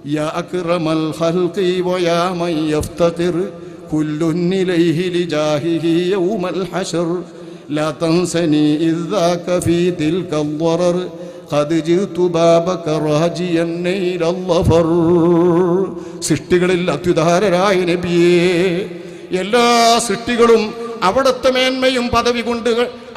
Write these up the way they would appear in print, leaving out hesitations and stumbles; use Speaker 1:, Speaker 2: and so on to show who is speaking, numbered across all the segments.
Speaker 1: യാ Akramul ഖൽഖി via മൻ യഫ്തഖിർ കുല്ലുൻ ഇലൈഹി ലിജാഹിഹി യൗമൽ ഹശർ ലാ തൻസനി ഇദ്ദാക ഫീ തിൽകൽ ളറർ ഖദ് ജിതു ബാബക റാജിയൻ നൈലൽ ളഫർ. സൃഷ്ടികളിൽ അത്യുദാരരായ നബിയേ, എല്ലാ സൃഷ്ടികളും അവിടുത്തെ മേന്മയും പദവി കൊണ്ട്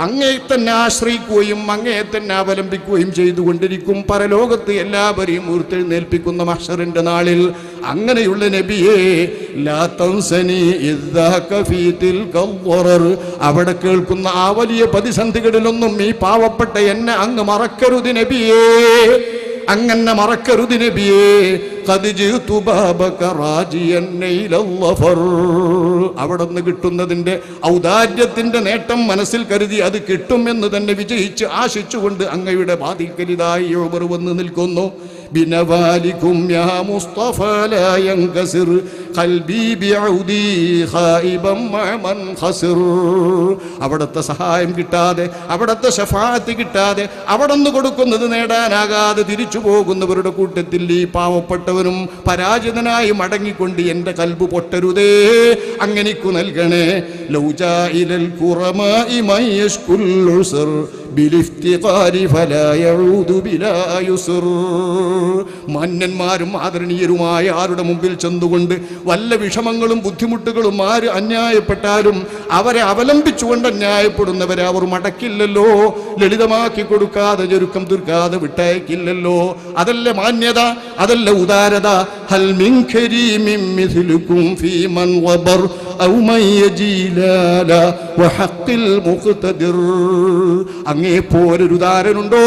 Speaker 1: അങ്ങയെ തന്നെ ആശ്രയിക്കുകയും അങ്ങയെ തന്നെ അവലംബിക്കുകയും ചെയ്തുകൊണ്ടിരിക്കും. പരലോകത്ത് എല്ലാവരെയും ഉയർത്തെഴുന്നേൽപ്പിക്കുന്ന മഹ്ശറിന്റെ നാളിൽ അങ്ങനെയുള്ള നബിയേ, ലാ തൻസനി ഇദ്ദാക ഫീ തിൽകൽ ളറർ, അവിടെ കേൾക്കുന്ന ആ വലിയ പ്രതിസന്ധികളിലൊന്നും ഈ പാവപ്പെട്ട എന്നെ അങ്ങ് മറക്കരുത് നബിയേ, അങ്ങനെ മറക്കരുത് നബിയേ. ഖദ് ജിതു ബാബക റാജിയൻ നൈലൽ ളഫർ, അവിടുന്ന് കിട്ടുന്നതിൻ്റെ ഔദാര്യത്തിൻ്റെ നേട്ടം മനസ്സിൽ കരുതി അത് കിട്ടുമെന്ന് തന്നെ വിജയിച്ച് ആശിച്ചുകൊണ്ട് അങ്ങയുടെ വാതിൽക്കരിതായി ഉമർ വന്ന് നിൽക്കുന്നു. ബിനവാലികും യാ മുസ്തഫ ലാ യൻകസിർ ഖൽബി ബിഔദി ഖായിബൻ മഅമൻ ഖസിർ. അവിടുത്തെ സഹായം കിട്ടാതെ, അവിടുത്തെ ശഫാഅത്ത് കിട്ടാതെ, അവിടുന്ന് കൊടുക്കുന്നത് നേടാനാകാതെ തിരിച്ചു പോകുന്നവരുടെ കൂട്ടത്തിൽ ഈ പാവപ്പെട്ടവനും പരാജിതനായി മടങ്ങിക്കൊണ്ട് എൻ്റെ കൽബ് പൊട്ടരുതേ, അങ്ങനിക്കു നൽകണേ. ലൗജാഇലൽ ഖുറമാഇ മൻ യശ്കുൽ ഉസ്ർ ബിലിഫ്തിഖാരി ഫലാ യഊദു ബിലാ യുസ്ർ. മാന്യന്മാരും ആദരണീയരുമായ ആരുടെ മുമ്പിൽ ചെന്നുകൊണ്ട് വല്ല വിഷമങ്ങളും ബുദ്ധിമുട്ടുകളും ആര് അന്യായപ്പെട്ടാലും അവരെ അവലംബിച്ചുകൊണ്ട് അന്യായപ്പെടുന്നവരെ അവർ മടക്കില്ലല്ലോ, ലളിതമാക്കി കൊടുക്കാതെ ഞെരുക്കം തീർക്കാതെ വിട്ടയക്കില്ലല്ലോ. അതല്ല മാന്യത, അതല്ല ഉദാരത. ഹൽ മിൻ കരീമിൻ മിസ്ലുകും ഫീ മൻ വബർ ഔ മൻ യജീലാല വഹഖിൽ മുഖ്തദിർ. അങ്ങേ പോലൊരു ഉദാരനുണ്ടോ?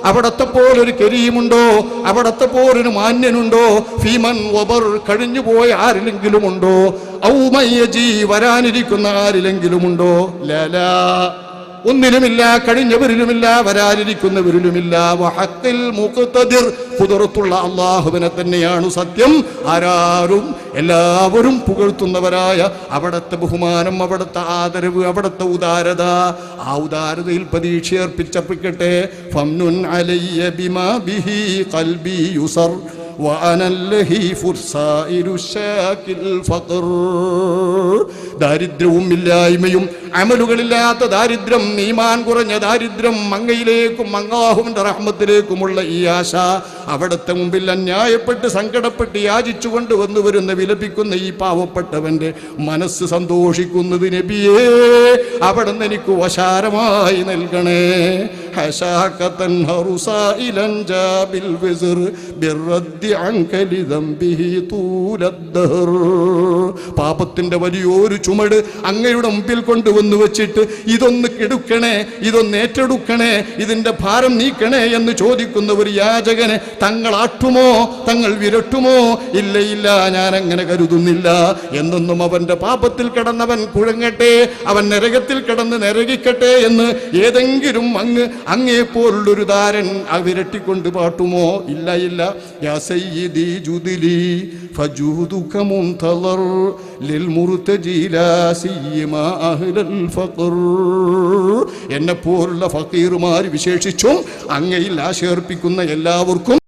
Speaker 1: അവിടത്തെ പോലൊരു കരീമുണ്ടോ? അവിടത്തെ പോലൊരു മാന്യനുണ്ടോ? ഫീമൻ വബർ, കഴിഞ്ഞു പോയ ആരിലെങ്കിലും ഉണ്ടോ? ഔ മൻ യജീ, വരാനിരിക്കുന്ന ആരിലെങ്കിലുമുണ്ടോ? ലാലാ, ഒന്നിലുമില്ല, കഴിഞ്ഞവരിലുമില്ല, വരാനിരിക്കുന്നവരിലുമില്ല. വഹഖിൽ മുഖ്തദിർ, ഖുദ്റത്തുള്ള അല്ലാഹുവിനെ തന്നെയാണ് സത്യം. ആരാരും എല്ലാവരും പുകഴ്ത്തുന്നവരായ അവിടുത്തെ ബഹുമാനം, അവിടുത്തെ ആദരവ്, അവിടുത്തെ ഉദാരത, ആ ഉദാരതയിൽ പ്രതീക്ഷയർപ്പിച്ചപ്പിക്കട്ടെ. ഫംനുൻ അലയ്യ ബിമാ ബിഹി ഖൽബി യുസർ وأنا اللهيف السائر الشاكي الفقر. ദാരിദ്ര്യവും ഇല്ലായ്മയും അമലുകളില്ലാത്ത ദാരിദ്ര്യം, ഈമാൻ കുറഞ്ഞ ദാരിദ്ര്യം, അങ്ങയിലേക്കും അല്ലാഹുവിന്റെ റഹ്മത്തിലേക്കുമുള്ള ഈ ആശ അവിടുത്തെ മുമ്പിൽ അന്യായപ്പെട്ട് സങ്കടപ്പെട്ട് യാചിച്ചുകൊണ്ട് വന്നു വരുന്ന വിലപിക്കുന്ന ഈ പാവപ്പെട്ടവന്റെ മനസ്സ് സന്തോഷിക്കുന്നത് നബിയേ, അവിടുന്ന് എനിക്ക് വശാരമായി നൽകണേ. ഹശാകതൻ ഹറുസായിലൻ ജാബിൽ വിസ്ർ ബിർറദ്ദി അൻക ലിദംബിഹി തൂലദ്ദഹർ. പാപത്തിന്റെ വലിയൊരു ചുമട് അങ്ങയുടെ മുമ്പിൽ കൊണ്ടുവന്നു വെച്ചിട്ട് ഇതൊന്ന് കെടുക്കണേ, ഇതൊന്ന് ഏറ്റെടുക്കണേ, ഇതിന്റെ ഭാരം നീക്കണേ എന്ന് ചോദിക്കുന്ന ഒരു യാചകനെ തങ്ങൾ ആട്ടുമോ, തങ്ങൾ വിരട്ടുമോ? ഇല്ല ഇല്ല, ഞാൻ അങ്ങനെ കരുതുന്നില്ല. എന്നൊന്നും അവന്റെ പാപത്തിൽ കിടന്നവൻ കുഴങ്ങട്ടെ, അവൻ നരകത്തിൽ കിടന്ന് നരകിക്കട്ടെ എന്ന് ഏതെങ്കിലും അങ്ങേപ്പോലുള്ളൊരു ദാരൻ വിരട്ടിക്കൊണ്ട് പാട്ടുമോ? ഇല്ല ഇല്ല. യാ സയ്യിദി ജുദിലി ഫജൂദുക മുൻതളർ ലിൽ മുർതജി ലാ സിയ്യിമാ അഹ്ലൽ ഫഖർ. എന്നെ പോലുള്ള ഫഖീറുമാർ വിശേഷിച്ചും അങ്ങയിൽ ആശയർപ്പിക്കുന്ന എല്ലാവർക്കും